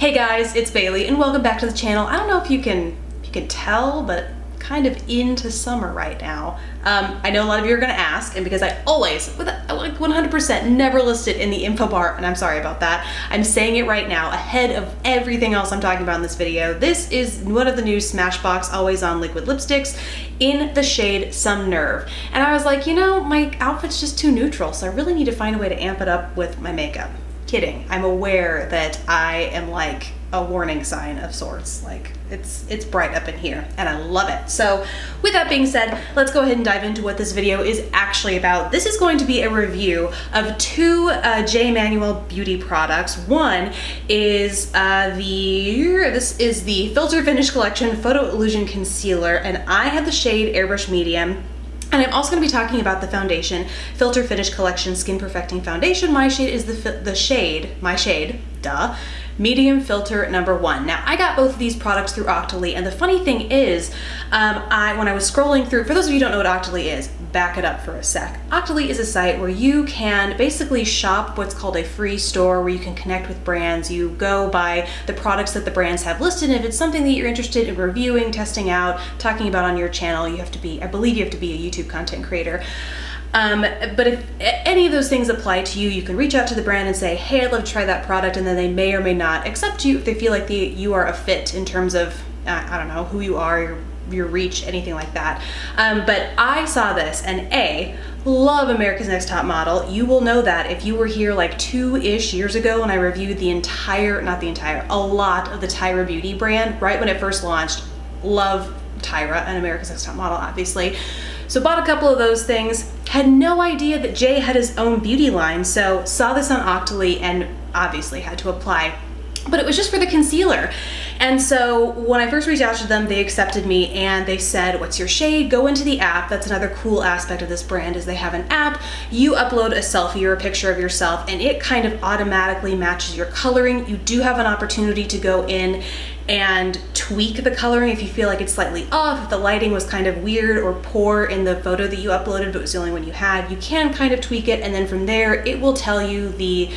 Hey guys, it's Bailey and welcome back to the channel. I don't know if you can tell, but kind of into summer right now. I know a lot of you are gonna ask, and because I always, like 100% never list it in the info bar, and I'm sorry about that, I'm saying it right now ahead of everything else I'm talking about in this video. This is one of the new Smashbox Always On liquid lipsticks in the shade Some Nerve. And I was like, you know, my outfit's just too neutral, so I really need to find a way to amp it up with my makeup. Kidding. I'm aware that I am like a warning sign of sorts. Like it's bright up in here and I love it. So with that being said, let's go ahead and dive into what this video is actually about. This is going to be a review of two J. Manuel beauty products. One is this is the Filter Finish Collection Photo Illusion Concealer, and I have the shade Airbrush Medium. And I'm also going to be talking about the foundation, Filter Finish Collection Skin Perfecting Foundation. My shade is Medium Filter number 1. Now, I got both of these products through Octoly, and the funny thing is, when I was scrolling through, for those of you who don't know what Octoly is, back it up for a sec. Octoly is a site where you can basically shop what's called a free store, where you can connect with brands. You go by the products that the brands have listed, and if it's something that you're interested in reviewing, testing out, talking about on your channel, you have to be, I believe you have to be a YouTube content creator. But if any of those things apply to you, you can reach out to the brand and say, hey, I'd love to try that product, and then they may or may not accept you if they feel like you are a fit in terms of, I don't know, who you are, your reach, anything like that. But I saw this and love America's Next Top Model. You will know that if you were here like 2-ish years ago when I reviewed a lot of the Tyra Beauty brand, right when it first launched. Love Tyra and America's Next Top Model, obviously. So bought a couple of those things, had no idea that Jay had his own beauty line, so saw this on Octoly and obviously had to apply. But it was just for the concealer. And so when I first reached out to them, they accepted me and they said, what's your shade? Go into the app. That's another cool aspect of this brand, is they have an app. You upload a selfie or a picture of yourself and it kind of automatically matches your coloring. You do have an opportunity to go in and tweak the coloring if you feel like it's slightly off, if the lighting was kind of weird or poor in the photo that you uploaded but it was the only one you had, you can kind of tweak it, and then from there it will tell you the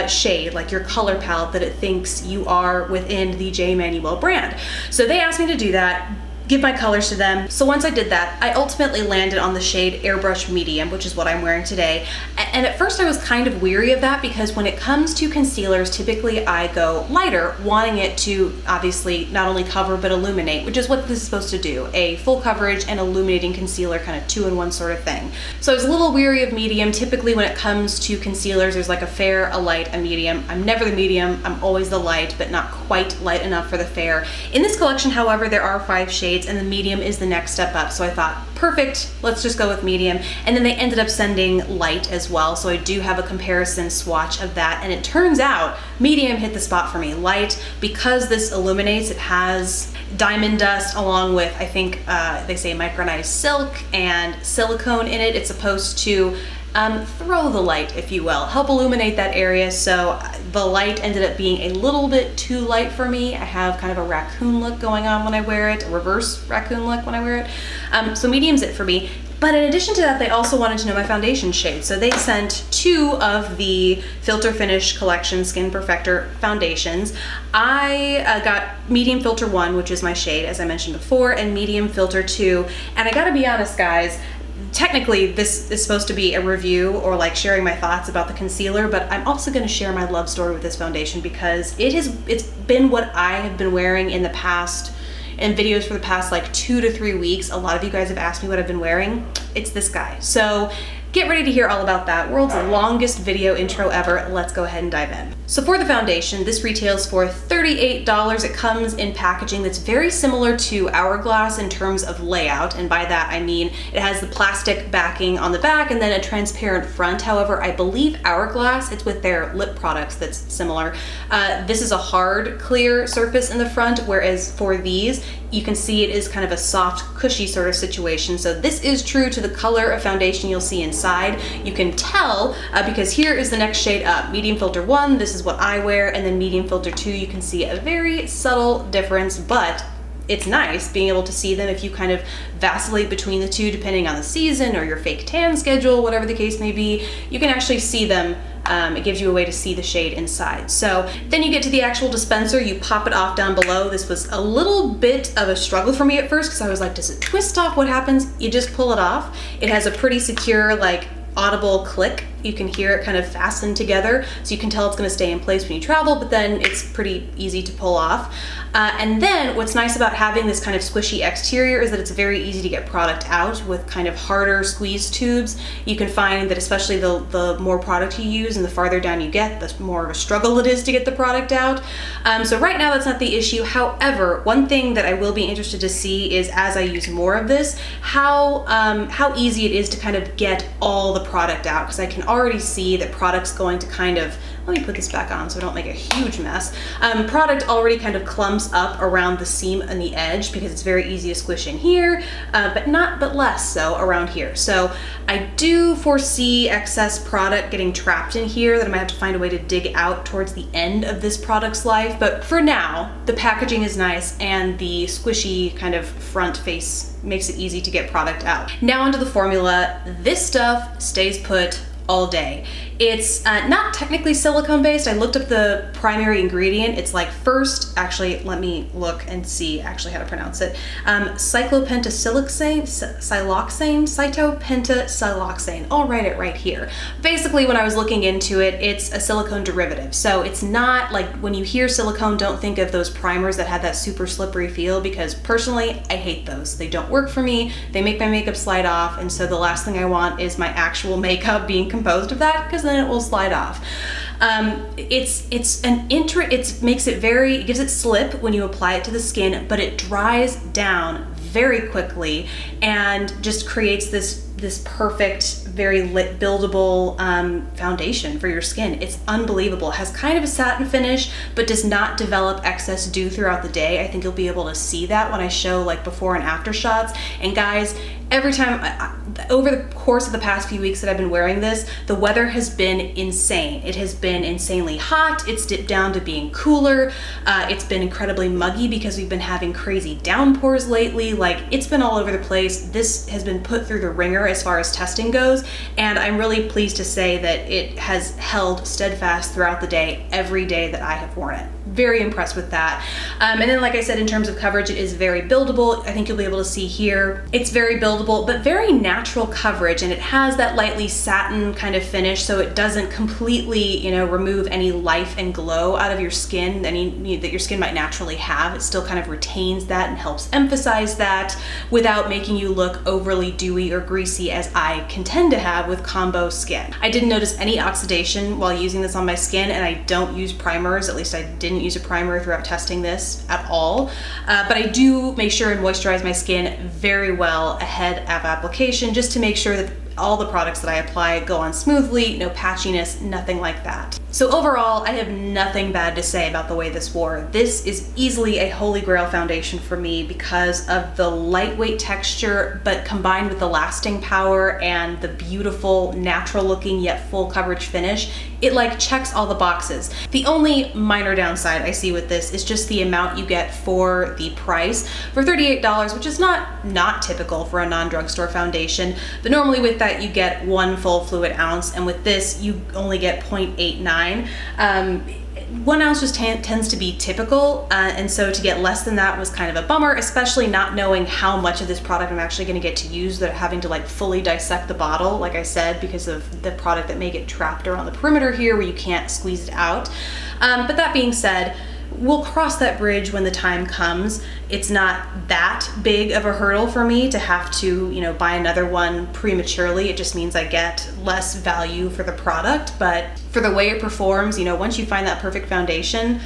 shade, like your color palette that it thinks you are within the J. Manuel brand. So they asked me to do that, give my colors to them. So once I did that, I ultimately landed on the shade Airbrush Medium, which is what I'm wearing today. And at first I was kind of weary of that because when it comes to concealers, typically I go lighter, wanting it to obviously not only cover but illuminate, which is what this is supposed to do, a full coverage and illuminating concealer, kind of 2-in-1 sort of thing. So I was a little weary of medium. Typically when it comes to concealers, there's like a fair, a light, a medium. I'm never the medium, I'm always the light, but not quite light enough for the fair. In this collection, however, there are 5 shades, and the medium is the next step up. So I thought, perfect, let's just go with medium. And then they ended up sending light as well. So I do have a comparison swatch of that. And it turns out medium hit the spot for me. Light, because this illuminates, it has diamond dust along with, I think they say micronized silk and silicone in it. It's supposed to throw the light, if you will, help illuminate that area. So the light ended up being a little bit too light for me. I have kind of a raccoon look going on when I wear it, a reverse raccoon look when I wear it. So medium's it for me. But in addition to that, they also wanted to know my foundation shade. So they sent 2 of the Filter Finish Collection Skin Perfector foundations. I got Medium Filter 1, which is my shade, as I mentioned before, and Medium Filter 2. And I gotta be honest, guys, technically this is supposed to be a review or like sharing my thoughts about the concealer, but I'm also going to share my love story with this foundation because it's been what I have been wearing in the past, in videos for the past like 2 to 3 weeks. A lot of you guys have asked me what I've been wearing. It's this guy. So get ready to hear all about that. World's longest video intro ever. Let's go ahead and dive in. So for the foundation, this retails for $38. It comes in packaging that's very similar to Hourglass in terms of layout. And by that, I mean it has the plastic backing on the back and then a transparent front. However, I believe Hourglass, it's with their lip products that's similar. This is a hard, clear surface in the front, whereas for these, you can see it is kind of a soft, cushy sort of situation. So this is true to the color of foundation you'll see inside. You can tell because here is the next shade up. Medium Filter 1, this is what I wear, and then Medium Filter 2, you can see a very subtle difference, but it's nice being able to see them if you kind of vacillate between the two depending on the season or your fake tan schedule, whatever the case may be. You can actually see them. It gives you a way to see the shade inside. So then you get to the actual dispenser, you pop it off down below. This was a little bit of a struggle for me at first because I was like, does it twist off? What happens? You just pull it off. It has a pretty secure, like, audible click. You can hear it kind of fasten together, so you can tell it's going to stay in place when you travel, but then it's pretty easy to pull off. And then what's nice about having this kind of squishy exterior is that it's very easy to get product out with kind of harder squeeze tubes. You can find that especially the more product you use and the farther down you get, the more of a struggle it is to get the product out. So right now that's not the issue. However, one thing that I will be interested to see is as I use more of this, how easy it is to kind of get all the product out, because I can already see that product's going to kind of, let me put this back on so I don't make a huge mess. Product already kind of clumps up around the seam and the edge because it's very easy to squish in here, but less so around here. So I do foresee excess product getting trapped in here that I might have to find a way to dig out towards the end of this product's life. But for now, the packaging is nice and the squishy kind of front face makes it easy to get product out. Now onto the formula. This stuff stays put all day. It's not technically silicone based. I looked up the primary ingredient. It's like actually, let me look and see actually how to pronounce it. Cyclopentasiloxane, cytopentasiloxane. I'll write it right here. Basically, when I was looking into it, it's a silicone derivative. So it's not like when you hear silicone, don't think of those primers that have that super slippery feel, because personally, I hate those. They don't work for me. They make my makeup slide off. And so the last thing I want is my actual makeup being composed of that, because then it will slide off. It gives it slip when you apply it to the skin, but it dries down very quickly and just creates this perfect, very buildable foundation for your skin. It's unbelievable. It has kind of a satin finish, but does not develop excess dew throughout the day. I think you'll be able to see that when I show like before and after shots. And guys, every time, over the course of the past few weeks that I've been wearing this, the weather has been insane. It has been insanely hot. It's dipped down to being cooler. It's been incredibly muggy because we've been having crazy downpours lately. Like, it's been all over the place. This has been put through the ringer as far as testing goes, and I'm really pleased to say that it has held steadfast throughout the day, every day that I have worn it. Very impressed with that. And then, like I said, in terms of coverage, it is very buildable. I think you'll be able to see here, it's very buildable, but very natural coverage, and it has that lightly satin kind of finish, so it doesn't completely, remove any life and glow out of your skin, that your skin might naturally have. It still kind of retains that and helps emphasize that without making you look overly dewy or greasy, as I can tend to have with combo skin. I didn't notice any oxidation while using this on my skin, and I don't use primers. At least I didn't use a primer throughout testing this at all. But I do make sure and moisturize my skin very well ahead of application, just to make sure that all the products that I apply go on smoothly, no patchiness, nothing like that. So overall, I have nothing bad to say about the way this wore. This is easily a holy grail foundation for me because of the lightweight texture, but combined with the lasting power and the beautiful, natural looking yet full coverage finish, it like checks all the boxes. The only minor downside I see with this is just the amount you get for the price. For $38, which is not typical for a non-drugstore foundation, but normally with that you get 1 full fluid ounce, and with this you only get 0.89. 1 ounce just tends to be typical, and so to get less than that was kind of a bummer, especially not knowing how much of this product I'm actually going to get to use, that having to like fully dissect the bottle, like I said, because of the product that may get trapped around the perimeter here where you can't squeeze it out. But that being said, we'll cross that bridge when the time comes. It's not that big of a hurdle for me to have to, buy another one prematurely. It just means I get less value for the product, but for the way it performs, once you find that perfect foundation,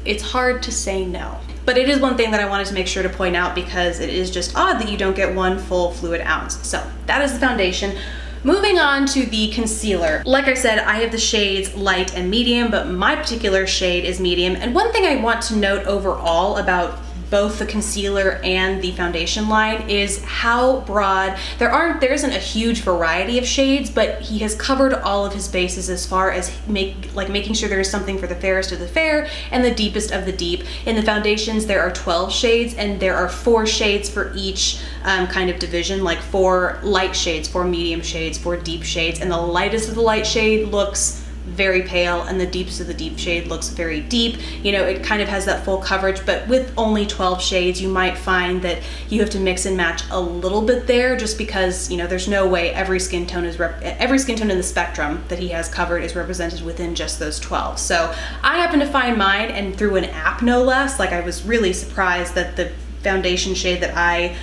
it's hard to say no. But it is one thing that I wanted to make sure to point out because it is just odd that you don't get 1 full fluid ounce. So that is the foundation. Moving on to the concealer. Like I said, I have the shades light and medium, but my particular shade is medium. And one thing I want to note overall about both the concealer and the foundation line is how broad, there isn't a huge variety of shades, but he has covered all of his bases as far as making sure there is something for the fairest of the fair and the deepest of the deep. In the foundations, there are 12 shades, and there are 4 shades for each kind of division, like 4 light shades, 4 medium shades, 4 deep shades, and the lightest of the light shade looks very pale and the deepest of the deep shade looks very deep. You know, it kind of has that full coverage, but with only 12 shades, you might find that you have to mix and match a little bit there, just because, you know, there's no way every skin tone in the spectrum that he has covered is represented within just those 12. So I happened to find mine, and through an app no less. Like, I was really surprised that the foundation shade that I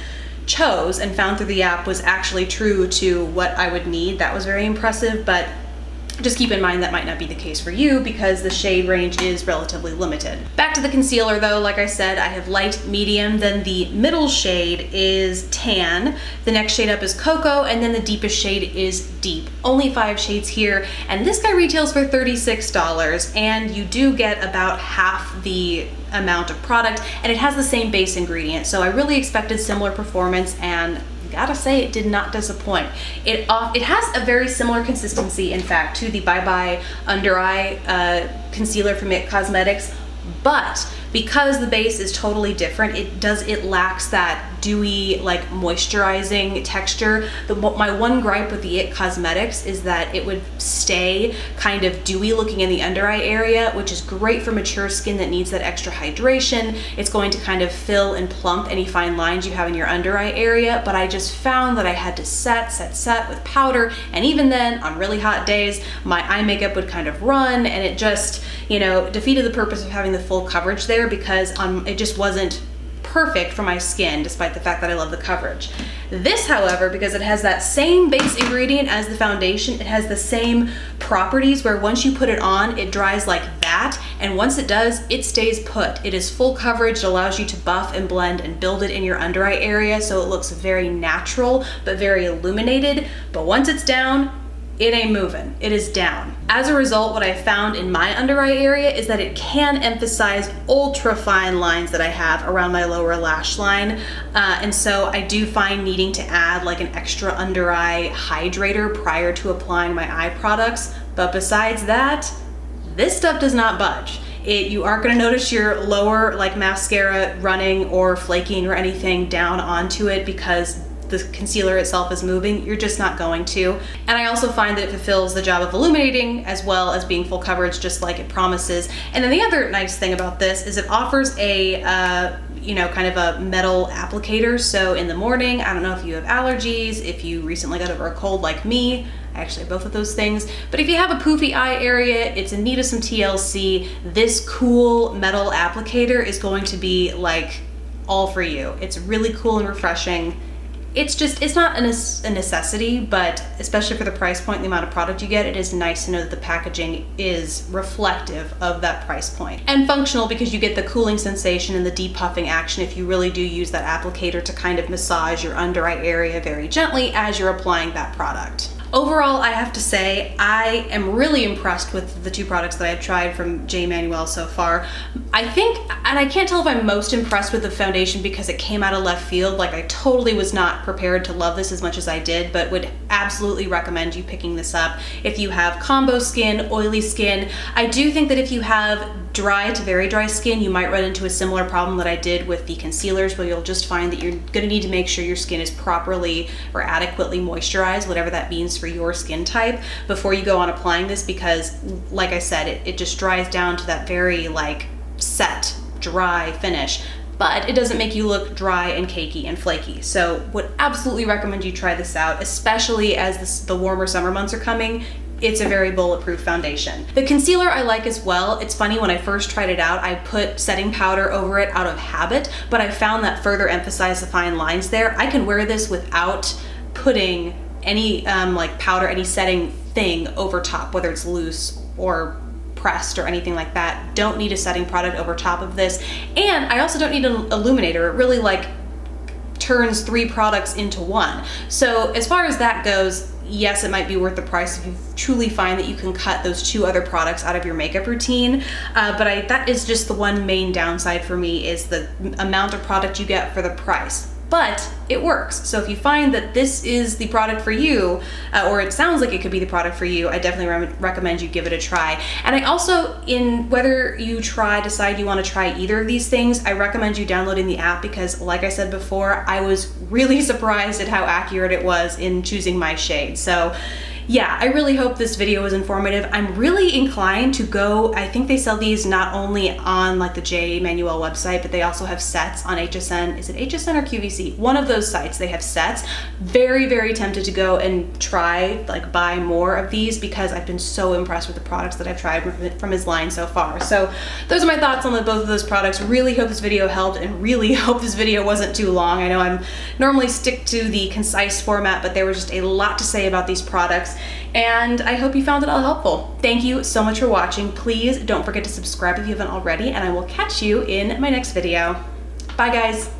chose and found through the app was actually true to what I would need. That was very impressive, but just keep in mind that might not be the case for you because the shade range is relatively limited. Back to the concealer though, like I said, I have light, medium, then the middle shade is tan, the next shade up is cocoa, and then the deepest shade is deep. Only 5 shades here, and this guy retails for $36, and you do get about half the amount of product, and it has the same base ingredient. So I really expected similar performance, and gotta say, it did not disappoint. It has a very similar consistency, in fact, to the Bye Bye Under Eye concealer from IT Cosmetics, but because the base is totally different, it lacks that dewy, like, moisturizing texture. My one gripe with the IT Cosmetics is that it would stay kind of dewy looking in the under eye area, which is great for mature skin that needs that extra hydration. It's going to kind of fill and plump any fine lines you have in your under eye area, but I just found that I had to set with powder, and even then, on really hot days, my eye makeup would kind of run, and it just, you know, defeated the purpose of having the full coverage there, because it just wasn't perfect for my skin, despite the fact that I love the coverage. This, however, because it has that same base ingredient as the foundation, it has the same properties where once you put it on, it dries like that, and once it does, it stays put. It is full coverage. It allows you to buff and blend and build it in your under eye area, so it looks very natural, but very illuminated. But once it's down, it ain't moving. It is down. As a result, what I found in my under eye area is that it can emphasize ultra fine lines that I have around my lower lash line. And so I do find needing to add like an extra under eye hydrator prior to applying my eye products. But besides that, this stuff does not budge. You aren't gonna notice your lower like mascara running or flaking or anything down onto it because the concealer itself is moving. You're just not going to. And I also find that it fulfills the job of illuminating as well as being full coverage, just like it promises. And then the other nice thing about this is it offers a kind of a metal applicator. So in the morning, I don't know if you have allergies, if you recently got over a cold like me, I actually have both of those things, but if you have a poofy eye area, it's in need of some TLC, this cool metal applicator is going to be like all for you. It's really cool and refreshing. It's not a necessity, but especially for the price point and the amount of product you get, it is nice to know that the packaging is reflective of that price point. And functional because you get the cooling sensation and the depuffing action if you really do use that applicator to kind of massage your under eye area very gently as you're applying that product. Overall, I have to say, I am really impressed with the 2 products that I've tried from J. Manuel so far. I think, and I can't tell if I'm most impressed with the foundation because it came out of left field. Like, I totally was not prepared to love this as much as I did, but would absolutely recommend you picking this up if you have combo skin, oily skin. I do think that if you have dry to very dry skin, you might run into a similar problem that I did with the concealers, where you'll just find that you're gonna need to make sure your skin is properly or adequately moisturized, whatever that means for your skin type, before you go on applying this, because like I said, it just dries down to that very like set, dry finish, but it doesn't make you look dry and cakey and flaky. So would absolutely recommend you try this out, especially as the warmer summer months are coming. It's a very bulletproof foundation. The concealer I like as well. It's funny, when I first tried it out, I put setting powder over it out of habit, but I found that further emphasized the fine lines there. I can wear this without putting any like powder, any setting thing over top, whether it's loose or pressed or anything like that. Don't need a setting product over top of this. And I also don't need an illuminator. It really like turns 3 products into 1. So as far as that goes, yes, it might be worth the price if you truly find that you can cut those 2 other products out of your makeup routine. But that is just the one main downside for me, is the amount of product you get for the price. But it works. So if you find that this is the product for you, or it sounds like it could be the product for you, I definitely recommend you give it a try. And I also, whether you decide you want to try either of these things, I recommend you downloading the app, because like I said before, I was really surprised at how accurate it was in choosing my shade. So yeah, I really hope this video was informative. I'm really inclined to go, I think they sell these not only on like the J. Manuel website, but they also have sets on HSN. Is it HSN or QVC? One of those sites, they have sets. Very, very tempted to go and try, like buy more of these, because I've been so impressed with the products that I've tried from his line so far. So those are my thoughts on both of those products. Really hope this video helped, and really hope this video wasn't too long. I know I'm normally stick to the concise format, but there was just a lot to say about these products, and I hope you found it all helpful. Thank you so much for watching. Please don't forget to subscribe if you haven't already, and I will catch you in my next video. Bye guys.